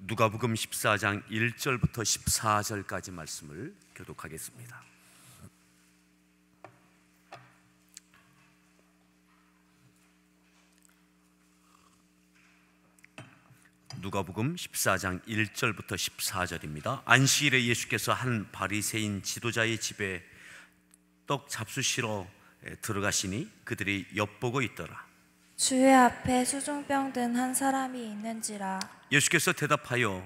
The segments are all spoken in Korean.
누가복음 14장 1절부터 14절까지 말씀을 교독하겠습니다. 누가복음 14장 1절부터 14절입니다. 안식일에 예수께서 한 바리새인 지도자의 집에 떡 잡수시러 들어가시니 그들이 엿보고 있더라. 주의 앞에 수중병 든 한 사람이 있는지라. 예수께서 대답하여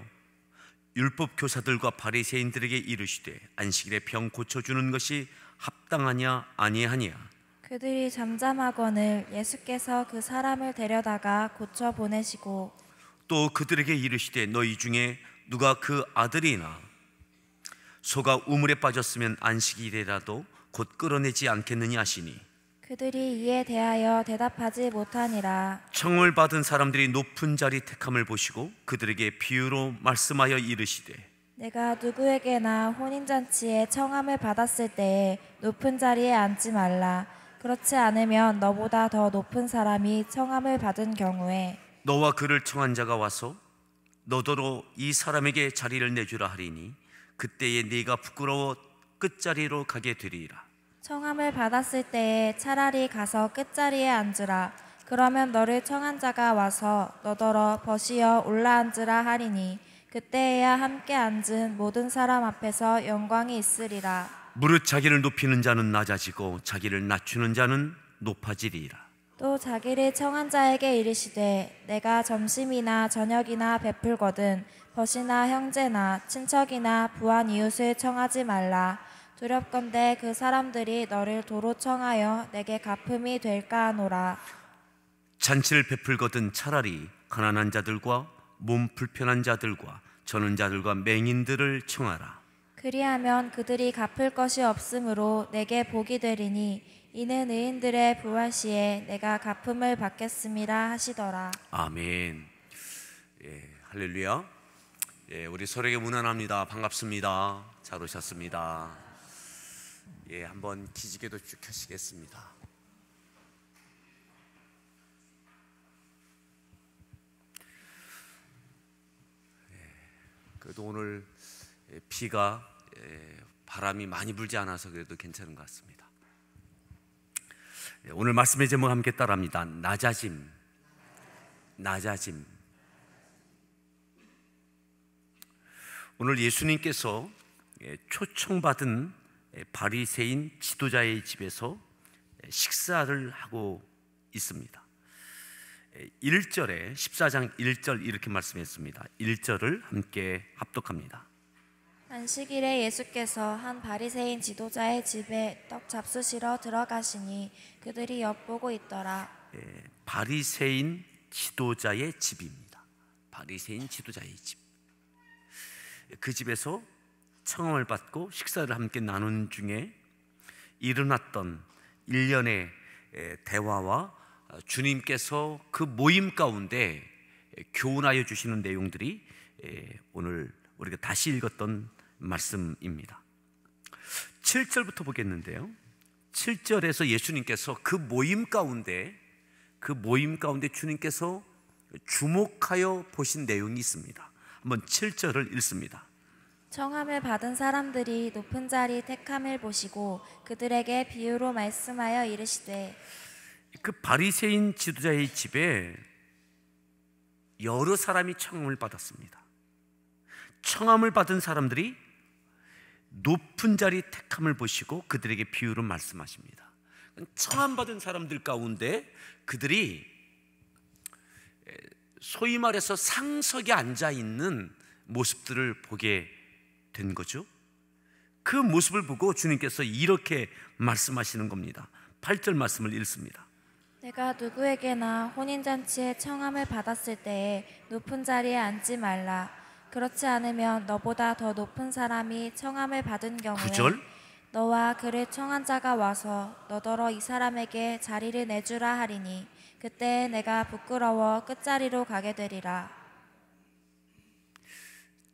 율법 교사들과 바리새인들에게 이르시되 안식일에 병 고쳐주는 것이 합당하냐 아니하냐. 그들이 잠잠하거늘 예수께서 그 사람을 데려다가 고쳐 보내시고 또 그들에게 이르시되 너희 중에 누가 그 아들이나 소가 우물에 빠졌으면 안식일이라도 곧 끌어내지 않겠느냐 하시니 그들이 이에 대하여 대답하지 못하니라. 청을 받은 사람들이 높은 자리 택함을 보시고 그들에게 비유로 말씀하여 이르시되 내가 누구에게나 혼인잔치에 청함을 받았을 때에 높은 자리에 앉지 말라. 그렇지 않으면 너보다 더 높은 사람이 청함을 받은 경우에 너와 그를 청한 자가 와서 너더러 이 사람에게 자리를 내주라 하리니 그때에 네가 부끄러워 끝자리로 가게 되리라. 청함을 받았을 때에 차라리 가서 끝자리에 앉으라. 그러면 너를 청한 자가 와서 너더러 벗이어 올라앉으라 하리니 그때에야 함께 앉은 모든 사람 앞에서 영광이 있으리라. 무릇 자기를 높이는 자는 낮아지고 자기를 낮추는 자는 높아지리라. 또 자기를 청한 자에게 이르시되 내가 점심이나 저녁이나 베풀거든 벗이나 형제나 친척이나 부한 이웃을 청하지 말라. 두렵건대 그 사람들이 너를 도로 청하여 내게 갚음이 될까 하노라. 잔치를 베풀거든 차라리 가난한 자들과 몸 불편한 자들과 저는 자들과 맹인들을 청하라. 그리하면 그들이 갚을 것이 없으므로 내게 복이 되리니 이는 의인들의 부활 시에 내가 갚음을 받겠음이라 하시더라. 아멘. 할렐루야. 우리 서로에게 문안합니다. 반갑습니다. 잘 오셨습니다. 한번 기지개도 쭉 켜시겠습니다. 그래도 오늘 비가 바람이 많이 불지 않아서 그래도 괜찮은 것 같습니다. 오늘 말씀의 제목 함께 따라합니다. 낮아짐. 낮아짐. 오늘 예수님께서 초청받은 바리새인 지도자의 집에서 식사를 하고 있습니다. 1절에 14장 1절 이렇게 말씀했습니다. 1절을 함께 합독합니다. 안식일에 예수께서 한 바리새인 지도자의 집에 떡 잡수시러 들어가시니 그들이 엿보고 있더라. 바리새인 지도자의 집입니다. 바리새인 지도자의 집. 그 집에서 청함을 받고 식사를 함께 나눈 중에 일어났던 일련의 대화와 주님께서 그 모임 가운데 교훈하여 주시는 내용들이 오늘 우리가 다시 읽었던 말씀입니다. 7절부터 보겠는데요. 7절에서 예수님께서 그 모임 가운데 주님께서 주목하여 보신 내용이 있습니다. 한번 7절을 읽습니다. 청함을 받은 사람들이 높은 자리 택함을 보시고 그들에게 비유로 말씀하여 이르시되 그 바리새인 지도자의 집에 여러 사람이 청함을 받았습니다. 청함을 받은 사람들이 높은 자리 택함을 보시고 그들에게 비유로 말씀하십니다. 청함 받은 사람들 가운데 그들이 소위 말해서 상석에 앉아 있는 모습들을 보게 된 거죠. 그 모습을 보고 주님께서 이렇게 말씀하시는 겁니다. 8절 말씀을 읽습니다. 내가 누구에게나 혼인잔치에 청함을 받았을 때에 높은 자리에 앉지 말라. 그렇지 않으면 너보다 더 높은 사람이 청함을 받은 경우에 9절 너와 그를 청한 자가 와서 너더러 이 사람에게 자리를 내주라 하리니 그때 내가 부끄러워 끝자리로 가게 되리라.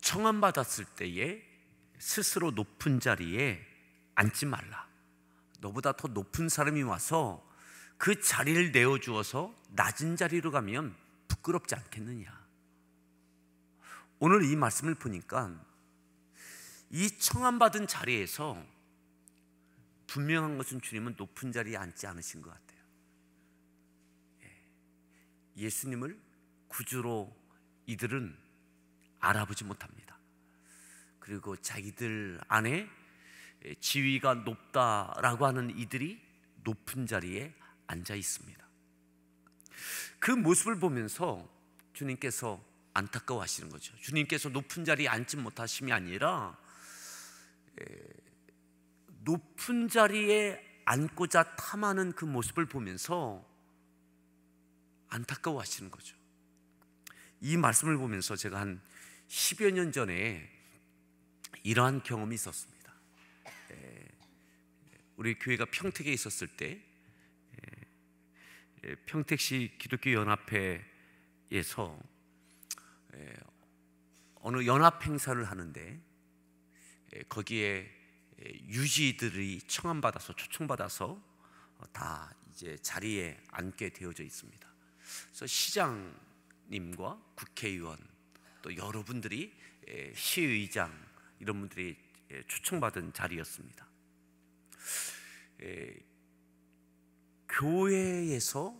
청함 받았을 때에 스스로 높은 자리에 앉지 말라. 너보다 더 높은 사람이 와서 그 자리를 내어주어서 낮은 자리로 가면 부끄럽지 않겠느냐. 오늘 이 말씀을 보니까 이 청함받은 자리에서 분명한 것은 주님은 높은 자리에 앉지 않으신 것 같아요. 예수님을 구주로 이들은 알아보지 못합니다. 그리고 자기들 안에 지위가 높다라고 하는 이들이 높은 자리에 앉아 있습니다. 그 모습을 보면서 주님께서 안타까워하시는 거죠. 주님께서 높은 자리에 앉지 못하심이 아니라 높은 자리에 앉고자 탐하는 그 모습을 보면서 안타까워하시는 거죠. 이 말씀을 보면서 제가 한 10여 년 전에 이러한 경험이 있었습니다. 우리 교회가 평택에 있었을 때 평택시 기독교 연합회에서 어느 연합 행사를 하는데 거기에 유지들이 청함받아서 초청받아서 다 이제 자리에 앉게 되어져 있습니다. 그래서 시장님과 국회의원 또 여러분들이 시의장 이런 분들이 초청받은 자리였습니다. 교회에서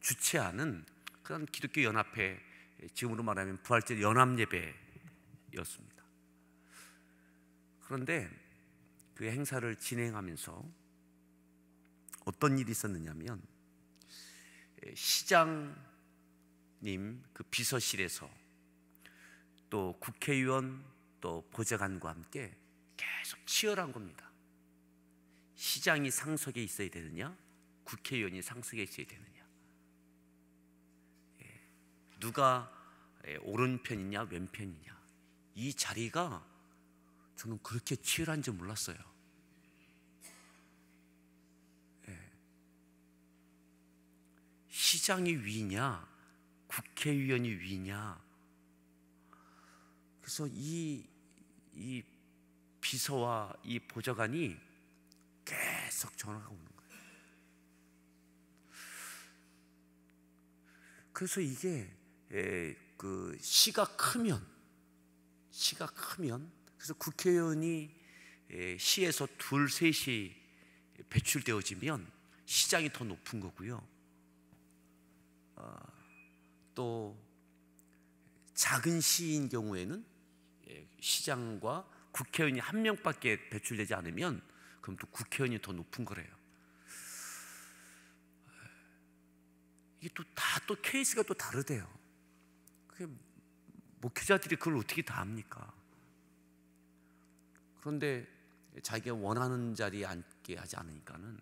주최하는 그런 기독교 연합회, 지금으로 말하면 부활절 연합예배였습니다. 그런데 그 행사를 진행하면서 어떤 일이 있었느냐면 시장님 그 비서실에서 또 국회의원 또 보좌관과 함께 계속 치열한 겁니다. 시장이 상석에 있어야 되느냐, 국회의원이 상석에 있어야 되느냐, 누가 오른편이냐 왼편이냐, 이 자리가 저는 그렇게 치열한지 몰랐어요. 시장이 위냐 국회의원이 위냐. 그래서 이 비서와 이 보좌관이 계속 전화가 오는 거예요. 그래서 이게 그 시가 크면 그래서 국회의원이 시에서 둘 셋이 배출되어지면 시장이 더 높은 거고요. 또 작은 시인 경우에는 시장과 국회의원이 한 명밖에 배출되지 않으면 그럼 또 국회의원이 더 높은 거래요. 이게 또 다 또 케이스가 또 다르대요. 목회자들이 그걸 어떻게 다 합니까? 그런데 자기가 원하는 자리에 앉게 하지 않으니까는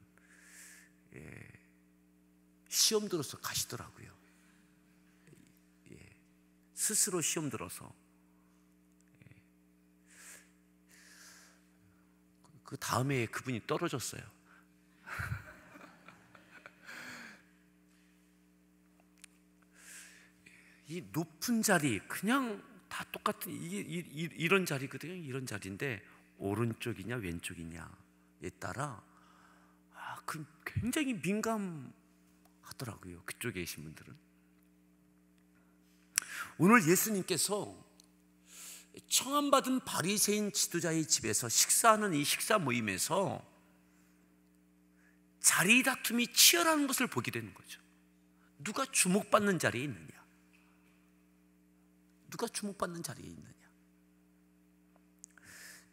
시험 들어서 가시더라고요. 스스로 시험 들어서. 그 다음에 그분이 떨어졌어요. 이 높은 자리, 그냥 다 똑같은 이런 자리거든요. 이런 자리인데 오른쪽이냐 왼쪽이냐에 따라 그 굉장히 민감하더라고요. 그쪽에 계신 분들은. 오늘 예수님께서 청함받은 바리새인 지도자의 집에서 식사하는 이 식사 모임에서 자리 다툼이 치열한 것을 보게 되는 거죠. 누가 주목받는 자리에 있느냐, 누가 주목받는 자리에 있느냐.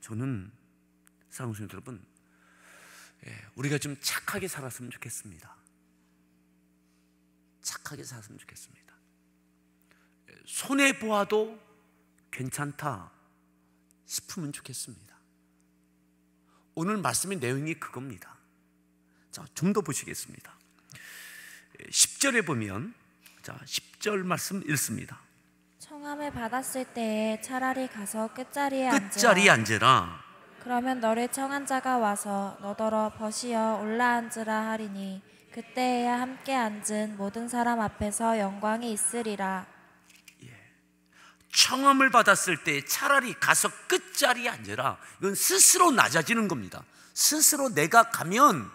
저는 사랑하는 성도 여러분, 우리가 좀 착하게 살았으면 좋겠습니다. 착하게 살았으면 좋겠습니다. 손해보아도 괜찮다 싶으면 좋겠습니다. 오늘 말씀의 내용이 그겁니다. 자, 좀 더 보시겠습니다. 10절에 보면, 자, 10절 말씀 읽습니다. 청함을 받았을 때에 차라리 가서 끝자리에 앉으라. 그러면 너를 청한 자가 와서 너더러 벗이어 올라앉으라 하리니 그때에야 함께 앉은 모든 사람 앞에서 영광이 있으리라. 청함을 받았을 때 차라리 가서 끝자리에 앉으라. 이건 스스로 낮아지는 겁니다. 스스로 내가 가면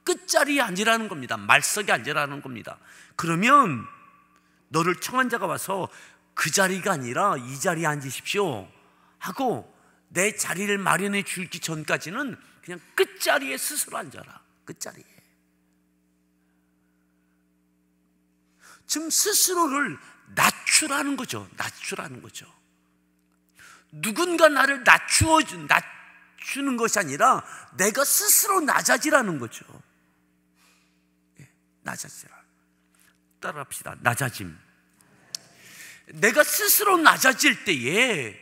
끝자리에 앉으라는 겁니다. 말석에 앉으라는 겁니다. 그러면 너를 청한 자가 와서 그 자리가 아니라 이 자리에 앉으십시오 하고 내 자리를 마련해 주기 전까지는 그냥 끝자리에 스스로 앉아라. 끝자리에. 지금 스스로를 낮추라는 거죠. 낮추라는 거죠. 누군가 나를 낮추는 것이 아니라 내가 스스로 낮아지라는 거죠. 낮아지라. 따라합시다. 낮아짐. 내가 스스로 낮아질 때에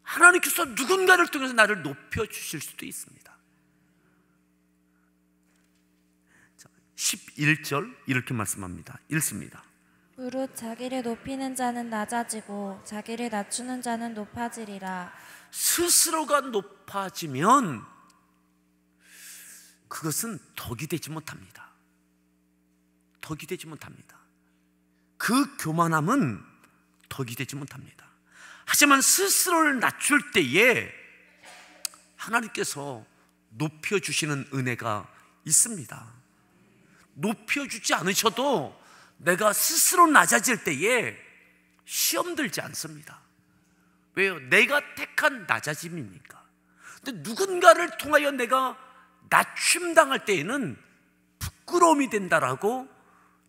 하나님께서 누군가를 통해서 나를 높여주실 수도 있습니다. 11절 이렇게 말씀합니다. 읽습니다. 무릇 자기를 높이는 자는 낮아지고 자기를 낮추는 자는 높아지리라. 스스로가 높아지면 그것은 덕이 되지 못합니다. 덕이 되지 못합니다. 그 교만함은 덕이 되지 못합니다. 하지만 스스로를 낮출 때에 하나님께서 높여주시는 은혜가 있습니다. 높여주지 않으셔도 내가 스스로 낮아질 때에 시험 들지 않습니다. 왜요? 내가 택한 낮아짐이니까. 근데 누군가를 통하여 내가 낮춤 당할 때에는 부끄러움이 된다라고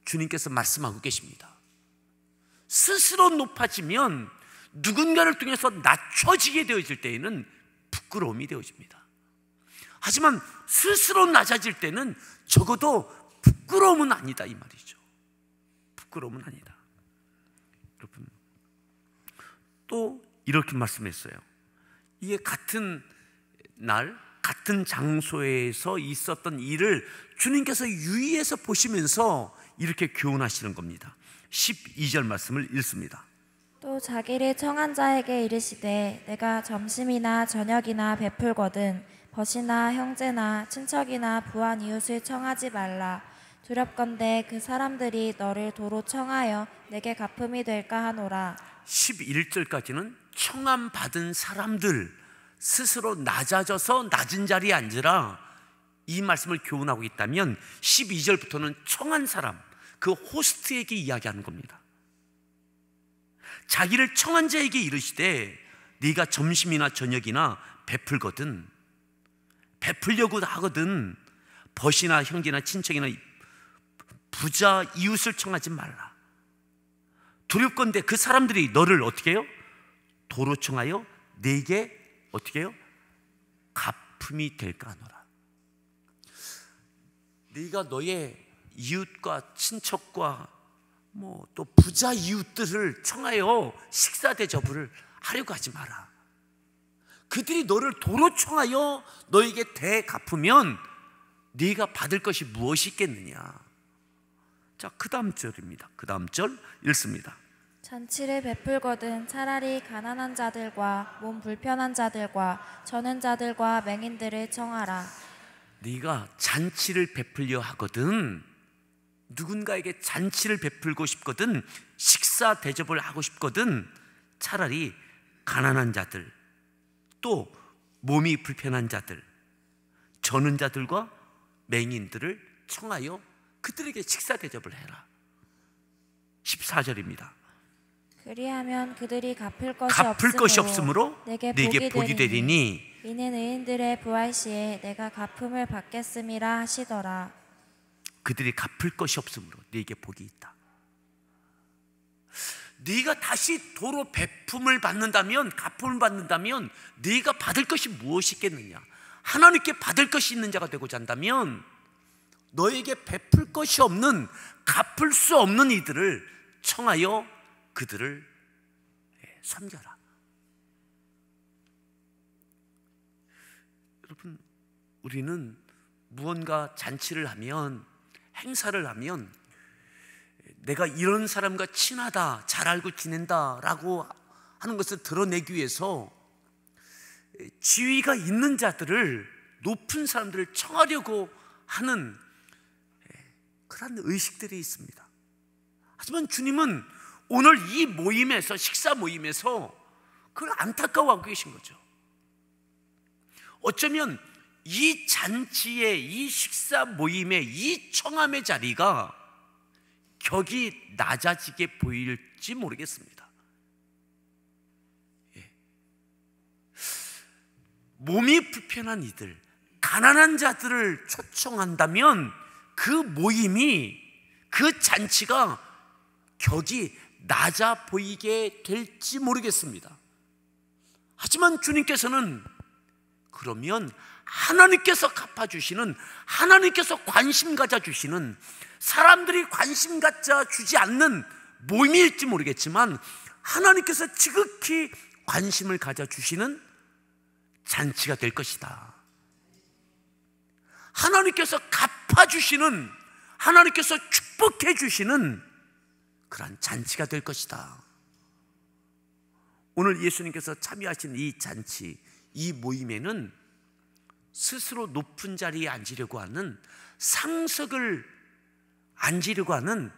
주님께서 말씀하고 계십니다. 스스로 높아지면 누군가를 통해서 낮춰지게 되어질 때에는 부끄러움이 되어집니다. 하지만 스스로 낮아질 때는 적어도 부끄러움은 아니다 이 말이죠. 부끄러움은 아니다. 여러분 또 이렇게 말씀했어요. 이게 같은 날 같은 장소에서 있었던 일을 주님께서 유의해서 보시면서 이렇게 교훈하시는 겁니다. 12절 말씀을 읽습니다. 또 자기를 청한 자에게 이르시되 내가 점심이나 저녁이나 베풀거든 벗이나 형제나 친척이나 부한 이웃을 청하지 말라. 두렵건대 그 사람들이 너를 도로 청하여 내게 갚음이 될까 하노라. 11절까지는 청함 받은 사람들, 스스로 낮아져서 낮은 자리에 앉으라, 이 말씀을 교훈하고 있다면 12절부터는 청한 사람, 그 호스트에게 이야기하는 겁니다. 자기를 청한 자에게 이르시되 네가 점심이나 저녁이나 베풀거든, 베풀려고 하거든 벗이나 형제나 친척이나 부자 이웃을 청하지 말라. 두렵건대 그 사람들이 너를 어떻게 해요? 도로 청하여 네게 어떻게 해요? 갚음이 될까 하노라. 네가 너의 이웃과 친척과 또 부자 이웃들을 청하여 식사 대접을 하려고 하지 마라. 그들이 너를 도로 청하여 너에게 대갚으면 네가 받을 것이 무엇이 있겠느냐. 자, 그 다음 절입니다. 그 다음 절 읽습니다. 잔치를 베풀거든 차라리 가난한 자들과 몸 불편한 자들과 저는 자들과 맹인들을 청하라. 네가 잔치를 베풀려 하거든, 누군가에게 잔치를 베풀고 싶거든, 식사 대접을 하고 싶거든, 차라리 가난한 자들, 또 몸이 불편한 자들, 저는 자들과 맹인들을 청하여 그들에게 식사 대접을 해라. 14절입니다. 그리하면 그들이 갚을 것이 없으므로 내게 복이 되리니 이는 의인들의 부활 시에 내가 갚음을 받겠음이라 하시더라. 그들이 갚을 것이 없으므로 네게 복이 있다. 네가 다시 도로 베품을 받는다면, 갚음을 받는다면 네가 받을 것이 무엇이 있겠느냐. 하나님께 받을 것이 있는 자가 되고자 한다면 너에게 베풀 것이 없는, 갚을 수 없는 이들을 청하여 그들을 섬겨라. 여러분, 우리는 무언가 잔치를 하면, 행사를 하면 내가 이런 사람과 친하다, 잘 알고 지낸다 라고 하는 것을 드러내기 위해서 지위가 있는 자들을, 높은 사람들을 청하려고 하는 그런 의식들이 있습니다. 하지만 주님은 오늘 이 모임에서, 식사 모임에서 그걸 안타까워하고 계신 거죠. 어쩌면 이 잔치의, 이 식사 모임의, 이 청함의 자리가 격이 낮아지게 보일지 모르겠습니다. 예. 몸이 불편한 이들, 가난한 자들을 초청한다면 그 모임이, 그 잔치가 격이 낮아 보이게 될지 모르겠습니다. 하지만 주님께서는 그러면 하나님께서 갚아주시는, 하나님께서 관심 가져주시는, 사람들이 관심 갖자 주지 않는 모임일지 모르겠지만 하나님께서 지극히 관심을 가져주시는 잔치가 될 것이다. 하나님께서 갚아주시는, 하나님께서 축복해 주시는 그러한 잔치가 될 것이다. 오늘 예수님께서 참여하신 이 잔치, 이 모임에는 스스로 높은 자리에 앉으려고 하는, 상석을 앉으려고 하는,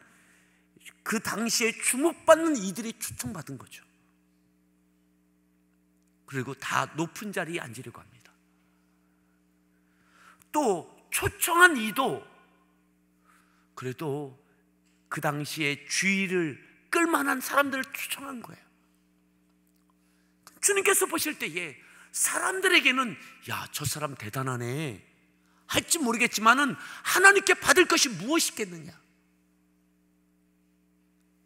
그 당시에 주목받는 이들이 초청받은 거죠. 그리고 다 높은 자리에 앉으려고 합니다. 또 초청한 이도 그래도 그 당시에 주의를 끌만한 사람들을 초청한 거예요. 주님께서 보실 때에 사람들에게는 야, 저 사람 대단하네 할지 모르겠지만은 하나님께 받을 것이 무엇이 있겠느냐?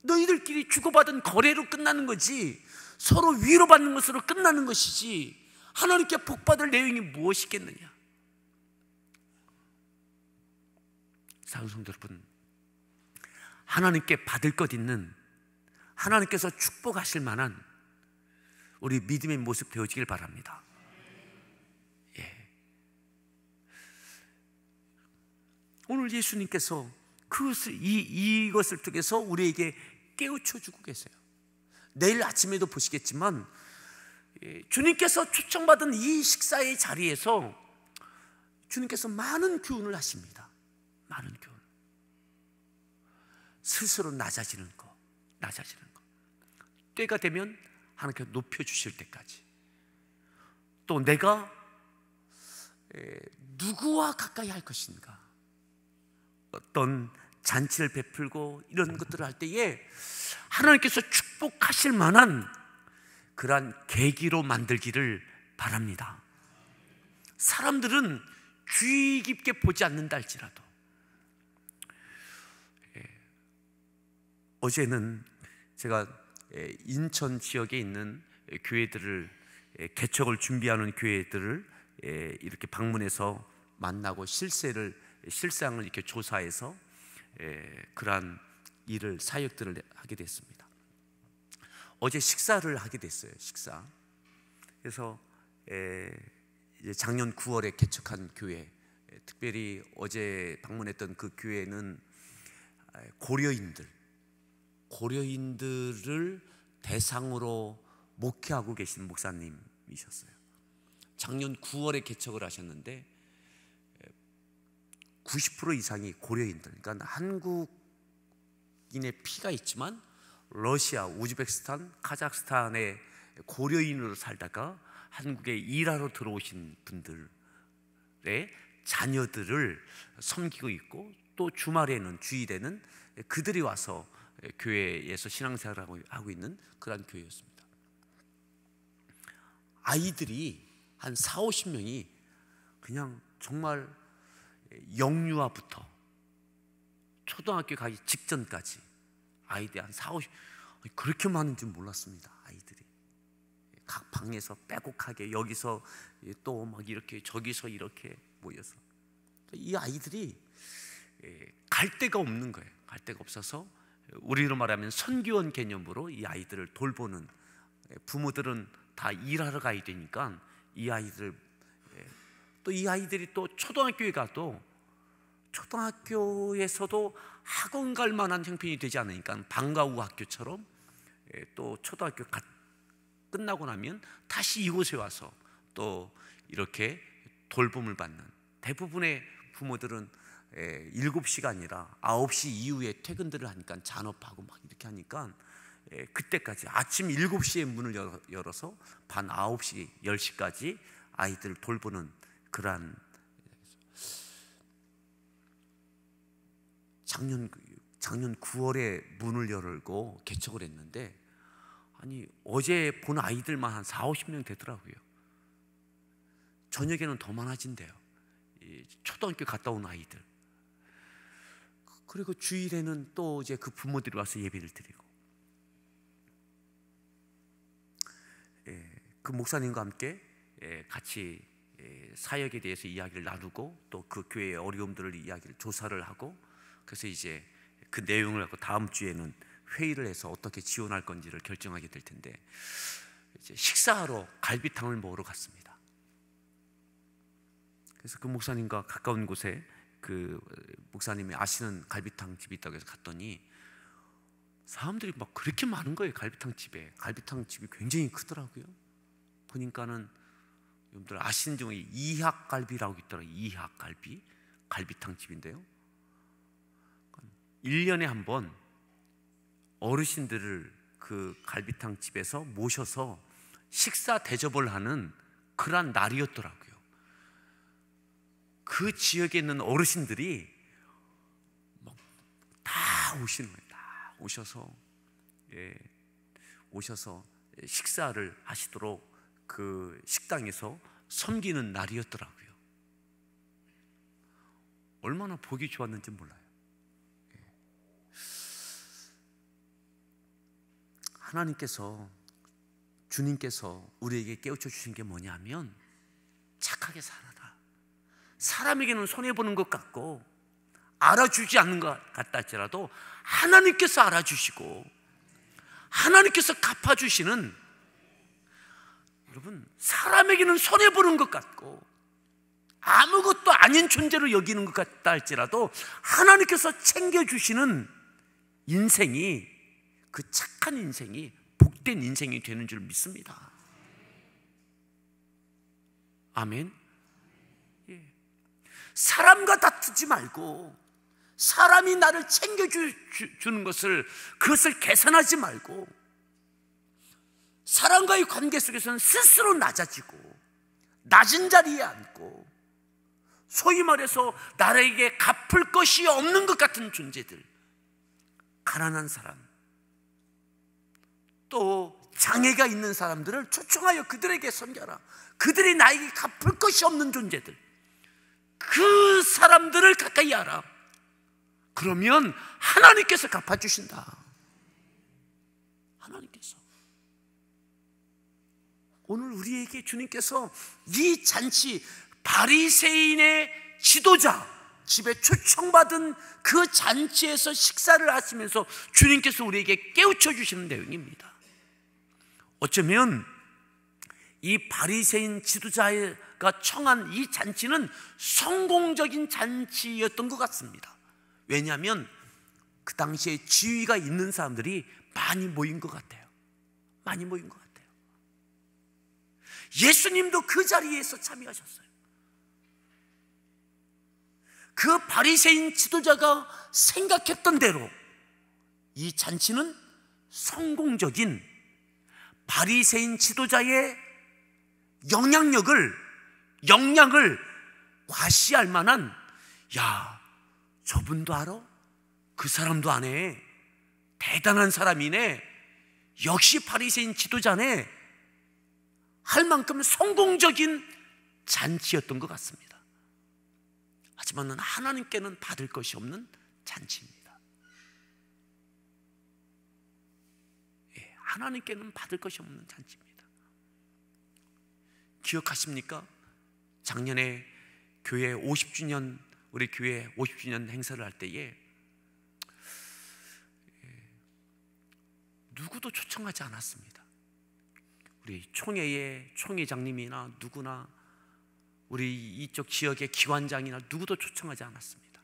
너희들끼리 주고받은 거래로 끝나는 거지, 서로 위로받는 것으로 끝나는 것이지, 하나님께 복받을 내용이 무엇이 있겠느냐? 사랑하는 성도 여러분, 하나님께 받을 것 있는, 하나님께서 축복하실 만한 우리 믿음의 모습 되어지길 바랍니다. 예. 오늘 예수님께서 이것을 통해서 우리에게 깨우쳐 주고 계세요. 내일 아침에도 보시겠지만 주님께서 초청받은 이 식사의 자리에서 주님께서 많은 교훈을 하십니다. 많은 교훈. 스스로 낮아지는 것. 때가 되면 하나님께서 높여주실 때까지. 또 내가 누구와 가까이 할 것인가, 어떤 잔치를 베풀고 이런 것들을 할 때에 하나님께서 축복하실 만한 그러한 계기로 만들기를 바랍니다. 사람들은 주의 깊게 보지 않는다 할지라도, 어제는 제가 인천 지역에 있는 교회들을, 개척을 준비하는 교회들을 이렇게 방문해서 만나고 실상을 이렇게 조사해서 그러한 일을, 사역들을 하게 됐습니다. 어제 식사를 하게 됐어요. 식사. 그래서 이제 작년 9월에 개척한 교회, 특별히 어제 방문했던 그 교회는 고려인들을 대상으로 목회하고 계신 목사님이셨어요. 작년 9월에 개척을 하셨는데 90% 이상이 고려인들, 그러니까 한국인의 피가 있지만 러시아, 우즈베키스탄, 카자흐스탄의 고려인으로 살다가 한국에 일하러 들어오신 분들의 자녀들을 섬기고 있고, 또 주말에는, 주일에는 그들이 와서 교회에서 신앙생활을 하고 있는 그런 교회였습니다. 아이들이 한 40-50명이 그냥 정말 영유아부터 초등학교 가기 직전까지 아이들이 한 40-50, 그렇게 많은 줄 몰랐습니다. 아이들이 각 방에서 빼곡하게 여기서 또 막 이렇게 저기서 이렇게 모여서, 이 아이들이 갈 데가 없는 거예요. 갈 데가 없어서 우리로 말하면 선교원 개념으로 이 아이들을 돌보는, 부모들은 다 일하러 가야 되니까 이 아이들, 또 이 아이들이 또 초등학교에 가도 초등학교에서도 학원 갈 만한 형편이 되지 않으니까 방과 후 학교처럼 또 초등학교 끝나고 나면 다시 이곳에 와서 또 이렇게 돌봄을 받는, 대부분의 부모들은 7시가 아니라 9시 이후에 퇴근들을 하니까 잔업하고 막 이렇게 하니까 그때까지 아침 7시에 문을 열어서 밤 9시, 10시까지 아이들을 돌보는 작년 작년 9월에 문을 열고 개척을 했는데, 아니 어제 본 아이들만 한 40-50명 되더라고요. 저녁에는 더 많아진대요. 초등학교 갔다 온 아이들. 그리고 주일에는 또 이제 그 부모들이 와서 예배를 드리고, 그 목사님과 함께 같이 사역에 대해서 이야기를 나누고, 또 그 교회의 어려움들을 이야기를 조사를 하고, 그래서 이제 그 내용을 갖고 다음 주에는 회의를 해서 어떻게 지원할 건지를 결정하게 될 텐데, 이제 식사하러 갈비탕을 먹으러 갔습니다. 그래서 그 목사님과 가까운 곳에 그 목사님이 아시는 갈비탕 집이 있다고 해서 갔더니 사람들이 막 그렇게 많은 거예요. 갈비탕 집에. 갈비탕 집이 굉장히 크더라고요. 보니까는 여러분들 아시는 중에 이학갈비라고 있더라고요. 이학갈비, 갈비탕 집인데요, 1년에 한 번 어르신들을 그 갈비탕 집에서 모셔서 식사 대접을 하는 그런 날이었더라고요. 그 지역에 있는 어르신들이 막 다 오시는 거예요. 다 오셔서 식사를 하시도록 그 식당에서 섬기는 날이었더라고요. 얼마나 보기 좋았는지 몰라요. 하나님께서, 주님께서 우리에게 깨우쳐 주신 게 뭐냐면, 착하게 살아라. 사람에게는 손해보는 것 같고 알아주지 않는 것 같다 할지라도 하나님께서 알아주시고 하나님께서 갚아주시는, 여러분, 사람에게는 손해보는 것 같고 아무것도 아닌 존재로 여기는 것 같다 할지라도 하나님께서 챙겨주시는 인생이, 그 착한 인생이 복된 인생이 되는 줄 믿습니다. 아멘. 사람과 다투지 말고, 사람이 나를 챙겨주는 그것을 계산하지 말고, 사람과의 관계 속에서는 스스로 낮아지고 낮은 자리에 앉고, 소위 말해서 나에게 갚을 것이 없는 것 같은 존재들, 가난한 사람, 또 장애가 있는 사람들을 초청하여 그들에게 섬겨라. 그들이 나에게 갚을 것이 없는 존재들, 그 사람들을 가까이 하라. 그러면 하나님께서 갚아주신다. 하나님께서. 오늘 우리에게 주님께서 이 잔치, 바리새인의 지도자 집에 초청받은 그 잔치에서 식사를 하시면서 주님께서 우리에게 깨우쳐 주시는 내용입니다. 어쩌면 이 바리새인 지도자가 청한 이 잔치는 성공적인 잔치였던 것 같습니다. 왜냐하면 그 당시에 지위가 있는 사람들이 많이 모인 것 같아요. 많이 모인 것 같아요. 예수님도 그 자리에서 참여하셨어요. 그 바리새인 지도자가 생각했던 대로 이 잔치는 성공적인, 바리새인 지도자의 역량을 과시할 만한, 야, 저분도 알아? 그 사람도 아네. 대단한 사람이네. 역시 바리새인 지도자네. 할 만큼 성공적인 잔치였던 것 같습니다. 하지만 하나님께는 받을 것이 없는 잔치입니다. 하나님께는 받을 것이 없는 잔치입니다. 기억하십니까? 작년에 교회 50주년, 우리 교회 50주년 행사를 할 때에 누구도 초청하지 않았습니다. 우리 총회의 총회장님이나 누구나, 우리 이쪽 지역의 기관장이나 누구도 초청하지 않았습니다.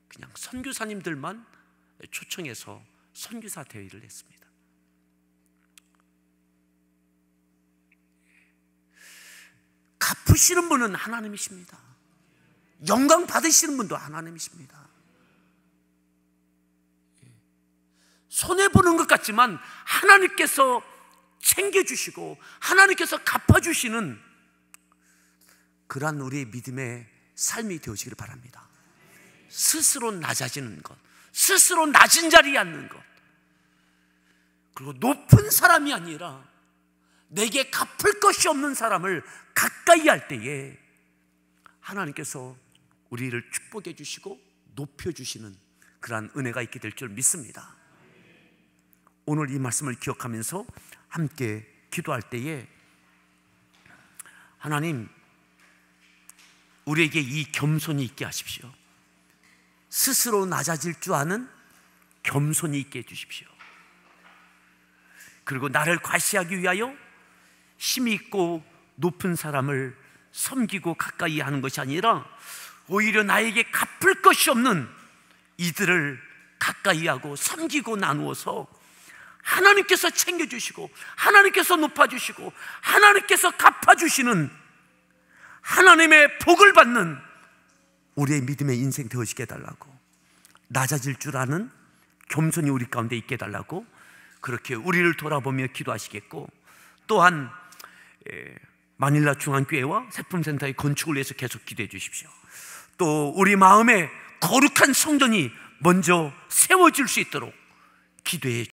그냥 선교사님들만 초청해서 선교사 대회를 했습니다. 갚으시는 분은 하나님이십니다. 영광 받으시는 분도 하나님이십니다. 손해보는 것 같지만 하나님께서 챙겨주시고 하나님께서 갚아주시는 그러한 우리의 믿음의 삶이 되어지기를 바랍니다. 스스로 낮아지는 것, 스스로 낮은 자리에 앉는 것, 그리고 높은 사람이 아니라 내게 갚을 것이 없는 사람을 가까이 할 때에 하나님께서 우리를 축복해 주시고 높여주시는 그러한 은혜가 있게 될 줄 믿습니다. 오늘 이 말씀을 기억하면서 함께 기도할 때에 하나님, 우리에게 이 겸손이 있게 하십시오. 스스로 낮아질 줄 아는 겸손이 있게 해주십시오. 그리고 나를 과시하기 위하여 힘이 있고 높은 사람을 섬기고 가까이 하는 것이 아니라 오히려 나에게 갚을 것이 없는 이들을 가까이 하고 섬기고 나누어서 하나님께서 챙겨주시고 하나님께서 높아주시고 하나님께서 갚아주시는 하나님의 복을 받는 우리의 믿음의 인생 되어지게 해달라고, 낮아질 줄 아는 겸손이 우리 가운데 있게 해달라고 그렇게 우리를 돌아보며 기도하시겠고, 또한 마닐라 중앙교회와 세품센터의 건축을 위해서 계속 기도해 주십시오. 또 우리 마음에 거룩한 성전이 먼저 세워질 수 있도록 기도해